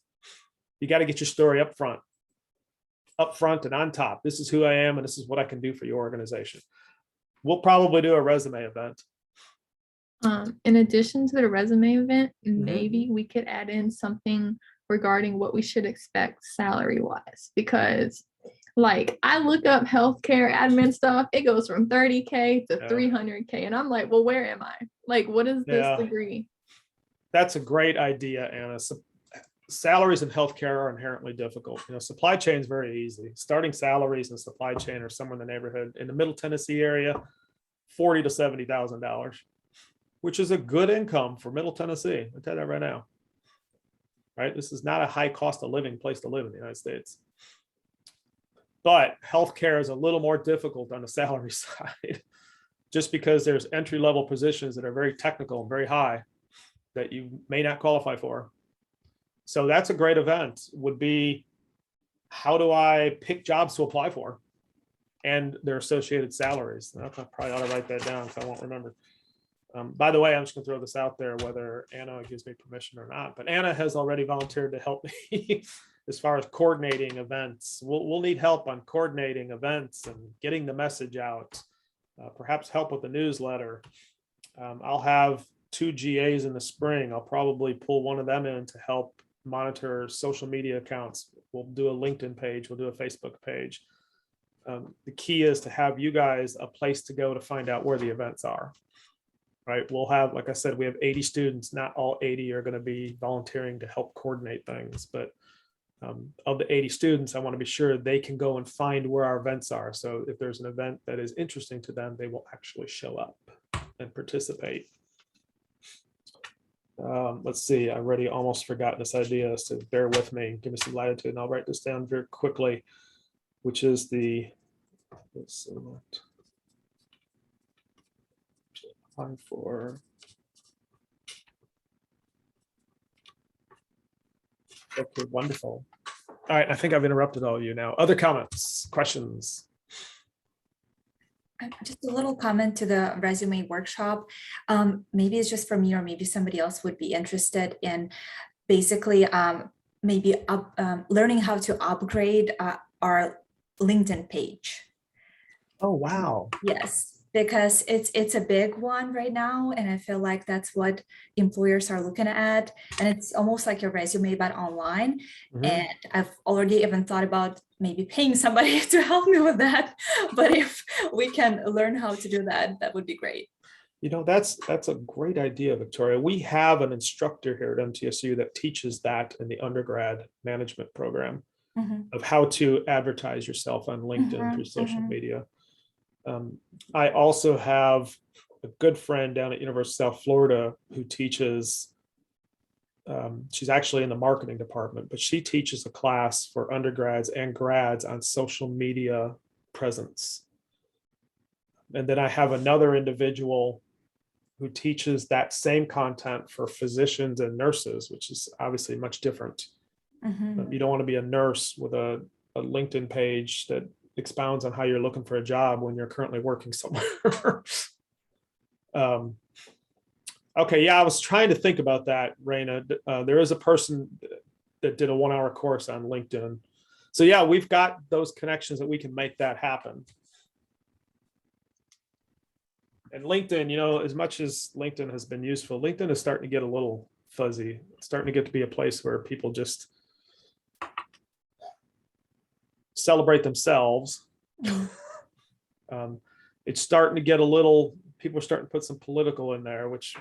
You got to get your story up front and on top. This is who I am and this is what I can do for your organization. We'll probably do a resume event. In addition to the resume event, Mhm. maybe we could add in something regarding what we should expect salary wise, because like I look up healthcare admin stuff, it goes from 30K to Yeah. 300K. And I'm like, well, where am I? Like, what is this Yeah. degree? That's a great idea, Anna. Salaries in healthcare are inherently difficult. Supply chain is very easy. Starting salaries in supply chain are somewhere in the neighborhood in the Middle Tennessee area, $40,000 to $70,000, which is a good income for Middle Tennessee. I'll tell you that right now. Right? This is not a high cost of living place to live in the United States. But healthcare is a little more difficult on the salary side, just because there's entry-level positions that are very technical and very high that you may not qualify for. So that's a great event, would be, how do I pick jobs to apply for and their associated salaries? I probably ought to write that down because I won't remember. By the way, I'm just gonna throw this out there, whether Anna gives me permission or not, but Anna has already volunteered to help me as far as coordinating events. We'll need help on coordinating events and getting the message out, perhaps help with the newsletter. I'll have 2 GAs in the spring. I'll probably pull one of them in to help monitor social media accounts. We'll do a LinkedIn page, we'll do a Facebook page. The key is to have you guys a place to go to find out where the events are. Right, we'll have, like I said, we have 80 students. Not all 80 are going to be volunteering to help coordinate things, but of the 80 students, I want to be sure they can go and find where our events are. So if there's an event that is interesting to them, they will actually show up and participate. Let's see, I already almost forgot this idea, so bear with me, give me some latitude, and I'll write this down very quickly, which is the, let's see what. For okay, wonderful. All right, I think I've interrupted all of you now. Other comments, questions? Just a little comment to the resume workshop. Maybe it's just for me, or maybe somebody else would be interested in basically maybe learning how to upgrade our LinkedIn page. Oh, wow. Yes, because it's a big one right now, and I feel like that's what employers are looking at, and it's almost like your resume but online. Mhm. And I've already even thought about maybe paying somebody to help me with that, but if we can learn how to do that, that would be great. That's a great idea, Victoria. We have an instructor here at MTSU that teaches that in the undergrad management program of how to advertise yourself on LinkedIn through social media. I also have a good friend down at University of South Florida who teaches, she's actually in the marketing department, but she teaches a class for undergrads and grads on social media presence. And then I have another individual who teaches that same content for physicians and nurses, which is obviously much different. You don't want to be a nurse with a LinkedIn page that expounds on how you're looking for a job when you're currently working somewhere. Okay, yeah, I was trying to think about that, Raina. There is a person that did a 1-hour course on LinkedIn. So yeah, we've got those connections that we can make that happen. And LinkedIn, as much as LinkedIn has been useful, LinkedIn is starting to get a little fuzzy. It's starting to get to be a place where people just celebrate themselves. Mm. It's starting to get a little, people are starting to put some political in there, which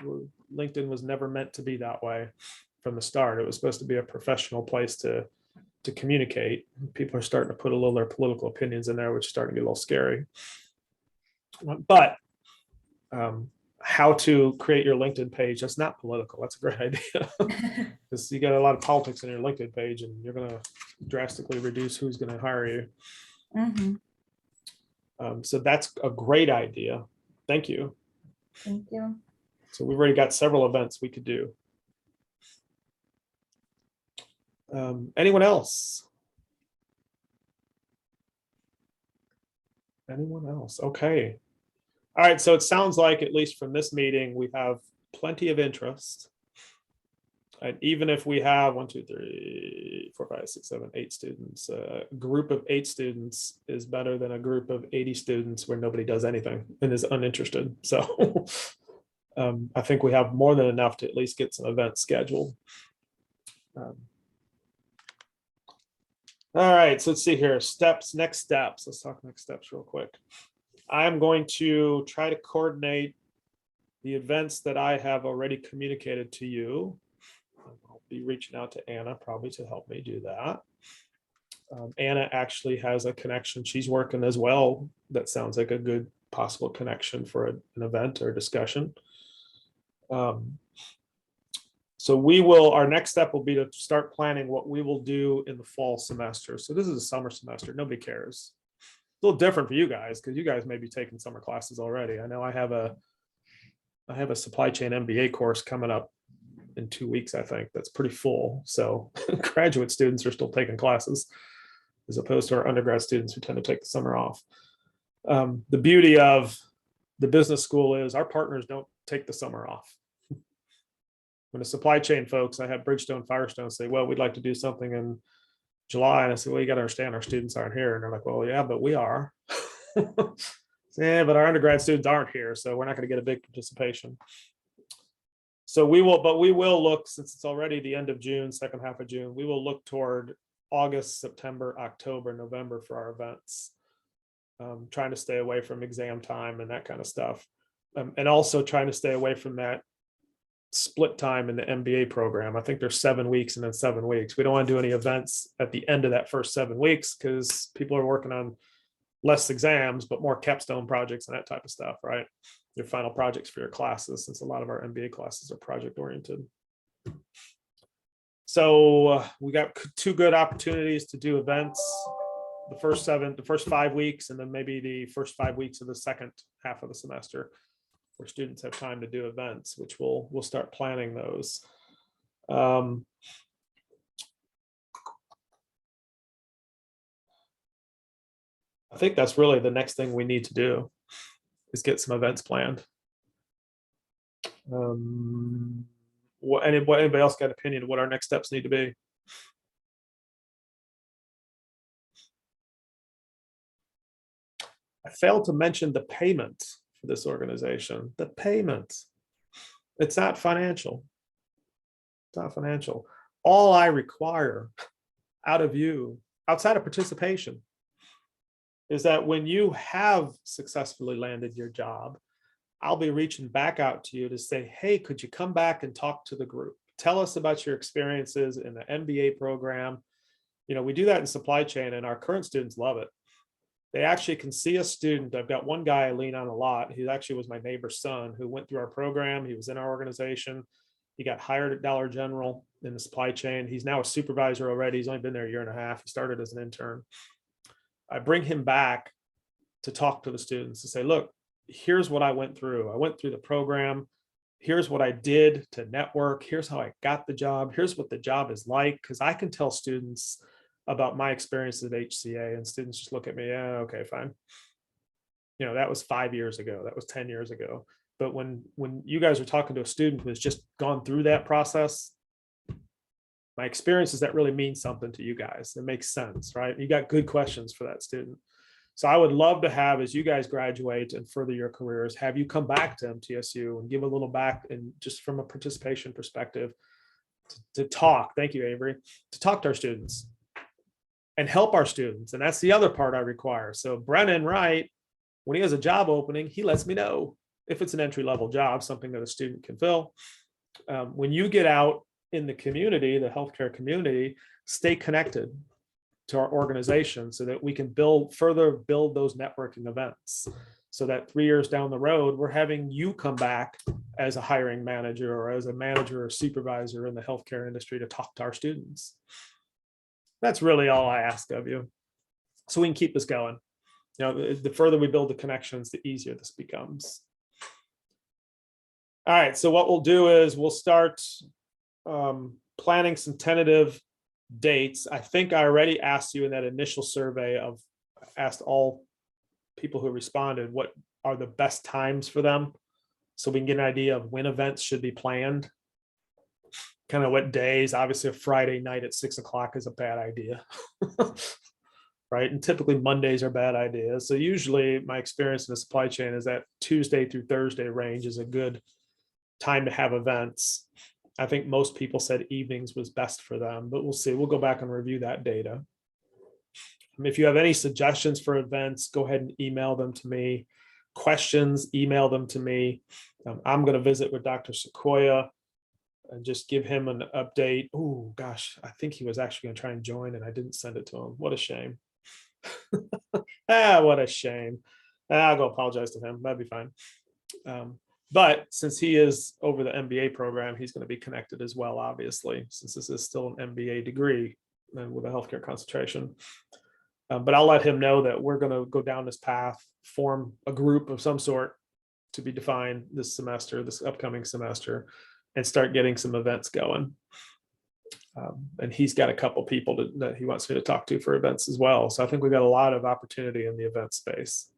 LinkedIn was never meant to be that way from the start. It was supposed to be a professional place to communicate. People are starting to put a little of their political opinions in there, which is starting to get a little scary. But how to create your LinkedIn page, that's not political. That's a great idea. Because you got a lot of politics in your LinkedIn page, and you're going to drastically reduce who's going to hire you. Mhm. So that's a great idea. Thank you. Thank you. So we've already got several events we could do. Anyone else? Anyone else? Okay. All right. So it sounds like, at least from this meeting, we have plenty of interest. And even if we have 1, 2, 3, 4, 5, 6, 7, 8 students, a group of 8 students is better than a group of 80 students where nobody does anything and is uninterested. So I think we have more than enough to at least get some events scheduled. All right, so let's see here. Next steps. Let's talk next steps real quick. I'm going to try to coordinate the events that I have already communicated to you. I'll be reaching out to Anna probably to help me do that. Anna actually has a connection. She's working as well. That sounds like a good possible connection for an event or discussion. So our next step will be to start planning what we will do in the fall semester. So this is a summer semester. Nobody cares. It's a little different for you guys because you guys may be taking summer classes already. I know I have a supply chain MBA course coming up in 2 weeks, I think. That's pretty full. So graduate students are still taking classes as opposed to our undergrad students who tend to take the summer off. The beauty of the business school is our partners don't take the summer off. When the supply chain folks, I had Bridgestone Firestone say, well, we'd like to do something in July. And I said, well, you got to understand our students aren't here. And they're like, well, yeah, but we are. Yeah, but our undergrad students aren't here. So we're not going to get a big participation. So we will look, since it's already the end of June, second half of June, we will look toward August, September, October, November for our events. Trying to stay away from exam time and that kind of stuff. And also trying to stay away from that split time in the MBA program. I think there's 7 weeks and then 7 weeks. We don't want to do any events at the end of that first 7 weeks because people are working on less exams, but more capstone projects and that type of stuff, right? Your final projects for your classes, since a lot of our MBA classes are project oriented. So we got 2 good opportunities to do events the first 5 weeks, and then maybe the first 5 weeks of the second half of the semester, where students have time to do events, which we'll start planning those. I think that's really the next thing we need to do is get some events planned. Anybody else got an opinion of what our next steps need to be? I failed to mention the payment for this organization. The payment. It's not financial. It's not financial. All I require out of you, outside of participation, is that when you have successfully landed your job, I'll be reaching back out to you to say, hey, could you come back and talk to the group? Tell us about your experiences in the MBA program. You know, we do that in supply chain and our current students love it. They actually can see a student. I've got one guy I lean on a lot. He actually was my neighbor's son who went through our program. He was in our organization. He got hired at Dollar General in the supply chain. He's now a supervisor already. He's only been there a year and a half. He started as an intern. I bring him back to talk to the students to say, look, here's what I went through. I went through the program. Here's what I did to network. Here's how I got the job. Here's what the job is like. Because I can tell students about my experience at HCA, and students just look at me, yeah, okay, fine. You know, that was 5 years ago. That was 10 years ago. But when you guys are talking to a student who has just gone through that process, my experience is that really means something to you guys. It makes sense, right? You got good questions for that student. So I would love to have, as you guys graduate and further your careers, have you come back to MTSU and give a little back, and just from a participation perspective, to talk. Thank you, Avery. To talk to our students. and help our students. And that's the other part I require. So Brennan Wright, when he has a job opening, he lets me know if it's an entry-level job, something that a student can fill. When you get out in the community, the healthcare community, stay connected to our organization so that we can further build those networking events, so that 3 years down the road, we're having you come back as a hiring manager or as a manager or supervisor in the healthcare industry to talk to our students. That's really all I ask of you, so we can keep this going. You know, the further we build the connections, the easier this becomes. All right, so what we'll do is we'll start planning some tentative dates. I think I already asked you in that initial survey asked all people who responded what are the best times for them, so we can get an idea of when events should be planned, kind of what days. Obviously a Friday night at 6 o'clock is a bad idea. Right, and typically Mondays are bad ideas. So usually my experience in the supply chain is that Tuesday through Thursday range is a good time to have events. I think most people said evenings was best for them, but we'll see. We'll go back and review that data. If you have any suggestions for events, go ahead and email them to me. Questions, email them to me. I'm going to visit with Dr. Sequoia and just give him an update. Oh gosh, I think he was actually going to try and join and I didn't send it to him. What a shame. What a shame. I'll go apologize to him. That'd be fine. But since he is over the MBA program, he's going to be connected as well, obviously, since this is still an MBA degree and with a healthcare concentration. But I'll let him know that we're going to go down this path, form a group of some sort to be defined this semester, this upcoming semester, and start getting some events going. And he's got a couple people that he wants me to talk to for events as well. So I think we've got a lot of opportunity in the event space.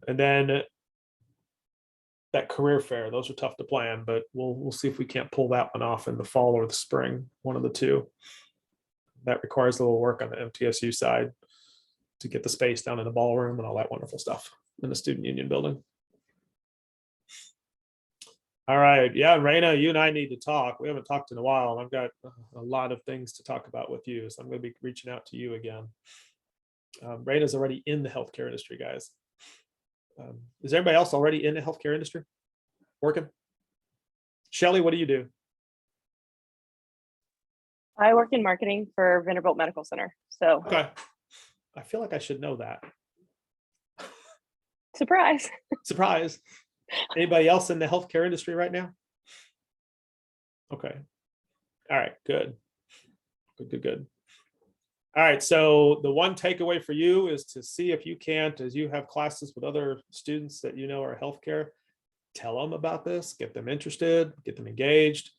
And then that career fair, those are tough to plan, but we'll see if we can't pull that one off in the fall or the spring, one of the two. That requires a little work on the MTSU side to get the space down in the ballroom and all that wonderful stuff in the student union building. All right. Yeah, Raina, you and I need to talk. We haven't talked in a while, and I've got a lot of things to talk about with you. So I'm going to be reaching out to you again. Raina's already in the healthcare industry, guys. Is everybody else already in the healthcare industry working? Shelly, what do you do? I work in marketing for Vanderbilt Medical Center. So Okay. I feel like I should know that. surprise. Surprise. Anybody else in the healthcare industry right now? Okay. All right, good. Good. All right, so the one takeaway for you is to see if you can't, as you have classes with other students that you know are healthcare, tell them about this, get them interested, get them engaged.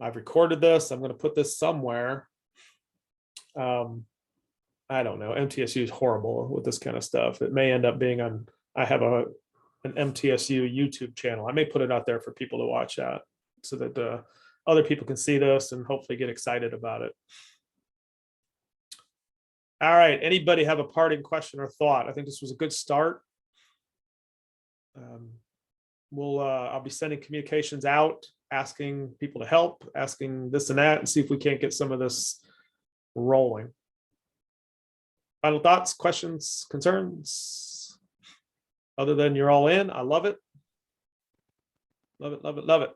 I've recorded this. I'm going to put this somewhere. I don't know. MTSU is horrible with this kind of stuff. It may end up being on, I have an MTSU YouTube channel. I may put it out there for people to watch out so that other people can see this and hopefully get excited about it. All right. Anybody have a parting question or thought? I think this was a good start. I'll be sending communications out, asking people to help, asking this and that, and see if we can't get some of this rolling. Final thoughts, questions, concerns? Other than you're all in, I love it. Love it, love it, love it.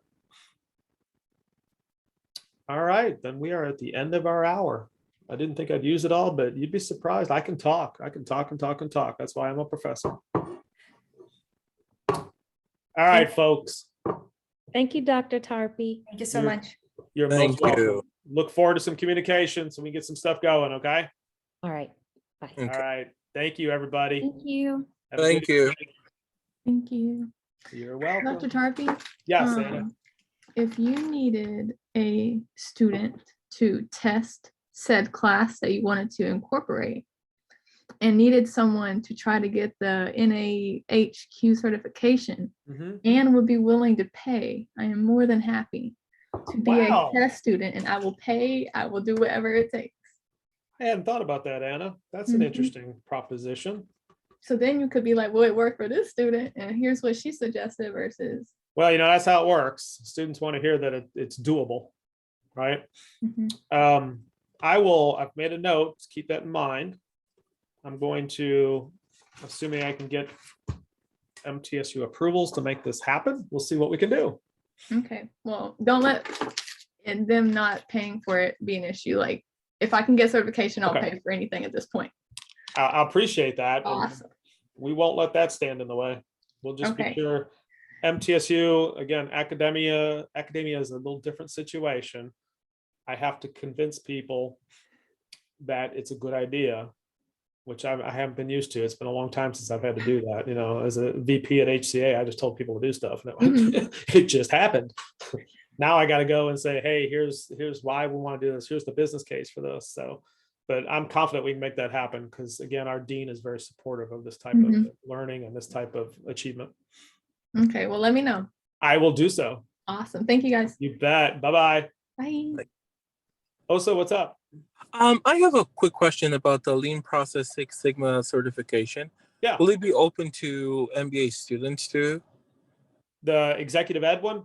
All right, then we are at the end of our hour. I didn't think I'd use it all, but you'd be surprised. I can talk. I can talk and talk and talk. That's why I'm a professor. All right, folks. Thank you, Dr. Tarpey. Thank you so You're- much. You're Thank most you. welcome. Look forward to some communication so we get some stuff going, okay? All right. Bye. All right. Thank you, everybody. Thank you. Have a Thank good you. evening. Thank you. You're Dr. welcome. Tarpey, Yes, Anna. if you needed a student to test said class that you wanted to incorporate and needed someone to try to get the NAHQ certification Mhm. and would be willing to pay, I am more than happy to be Wow. a test student, and I will pay, I will do whatever it takes. I hadn't thought about that, Anna. That's an Mhm. interesting proposition. So then you could be like, well, it worked for this student, and here's what she suggested versus. Well, that's how it works. Students want to hear that it's doable, right? Mhm. I've made a note, just keep that in mind. I'm going to, assuming I can get MTSU approvals to make this happen, we'll see what we can do. Okay, well, don't let them not paying for it be an issue. Like, if I can get certification, I'll Okay. pay for anything at this point. I appreciate that. and Awesome. We won't let that stand in the way. We'll just be Okay. sure. MTSU, again, academia is a little different situation. I have to convince people that it's a good idea, which I haven't been used to. It's been a long time since I've had to do that. As a VP at HCA, I just told people to do stuff. And it just happened. Now I got to go and say, hey, here's why we want to do this. Here's the business case for this. So, but I'm confident we can make that happen because, again, our dean is very supportive of this type of learning and this type of achievement. Okay, well, let me know. I will do so. Awesome. Thank you, guys. You bet. Bye-bye. Bye. Osa, what's up? I have a quick question about the Lean Process Six Sigma certification. Yeah. Will it be open to MBA students too? The executive ed one,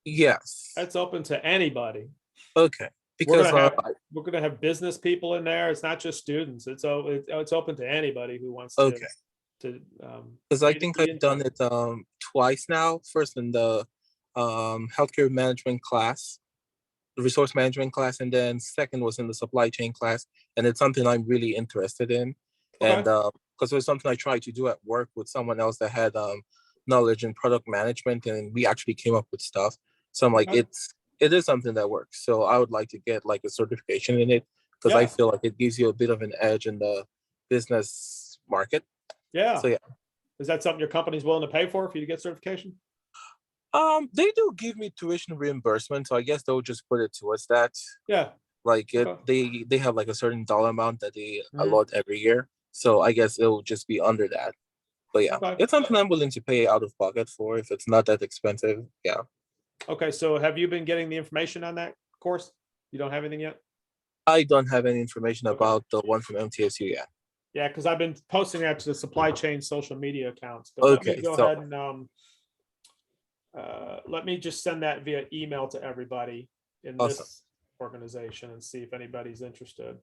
Yes. that's open to anybody. Okay. We're Because gonna have business people in there. It's not just students. It's open to anybody who wants to. Okay. Because I be- think be I've in done touch. it twice now. First in the healthcare management class, the resource management class, and then second was in the supply chain class. And it's something I'm really interested in. Okay. And because it was something I tried to do at work with someone else that had knowledge in product management, and we actually came up with stuff. So I'm like, Okay. it is something that works. So I would like to get like a certification in it because I Yeah. feel like it gives you a bit of an edge in the business market. Yeah. So yeah. Is that something your company's willing to pay for you to get certification? They do give me tuition reimbursement, so I guess they'll just put it towards that. Yeah. Like Okay. they have like a certain dollar amount that they Mhm. allot every year. So I guess it'll just be under that. But yeah, Okay. it's something I'm willing to pay out of pocket for if it's not that expensive. Yeah. Okay. So have you been getting the information on that course? You don't have anything yet? I don't have any information Okay. about the one from MTSU yet. Yeah, because I've been posting that to the supply chain social media accounts. But let me Okay, go so- ahead and let me just send that via email to everybody in Awesome. this organization and see if anybody's interested.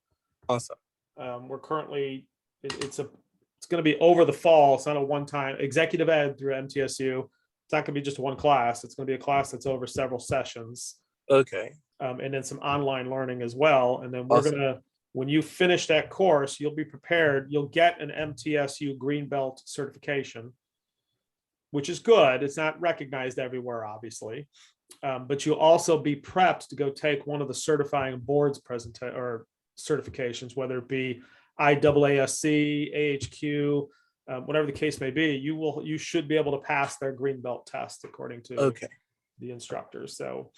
Awesome. We're currently it's going to be over the fall. It's not a one-time executive ed through MTSU. It's not going to be just one class. It's going to be a class that's over several sessions, Okay. and then some online learning as well. And then we're Awesome. gonna, when you finish that course, you'll be prepared. You'll get an MTSU Greenbelt certification, which is good. It's not recognized everywhere, obviously, but you'll also be prepped to go take one of the certifying boards certifications, whether it be IAASC, AHQ, whatever the case may be. You should be able to pass their Greenbelt test according to Okay. the instructors. So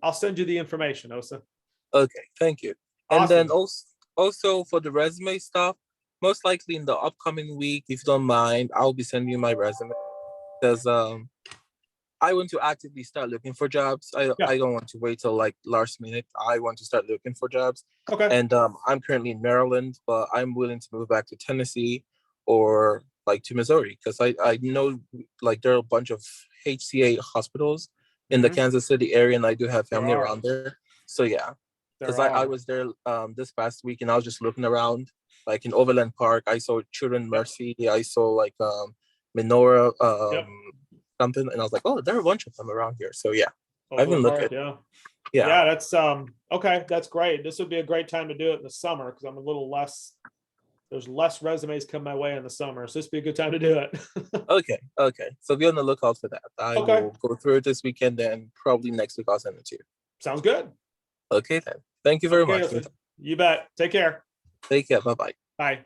I'll send you the information, Osa. Okay. Thank you. And then Awesome. also for the resume stuff, most likely in the upcoming week, if you don't mind, I'll be sending you my resume because I want to actively start looking for jobs. I don't want to wait till like last minute. I want to start looking for jobs. Okay. And I'm currently in Maryland, but I'm willing to move back to Tennessee or like to Missouri because I know like there are a bunch of HCA hospitals in the Mhm. Kansas City area, and I do have There family are. around there. So yeah, because There I are. was there this past week and I was just looking around, like in Overland Park. I saw Children Mercy. I saw like Menorah Yep. something, and I was like, oh, there are a bunch of them around here. So yeah, I've been Overland looking. Park, yeah. Yeah. Yeah, that's okay. That's great. This would be a great time to do it in the summer because I'm a little less. There's less resumes come my way in the summer, so this would be a good time to do it. Okay. So be on the lookout for that. I Okay. will go through it this weekend, and probably next week I'll send it to you. Sounds good. Okay then. Thank you very Okay, much. Osa. You bet. Take care. Take care. Bye bye. Bye.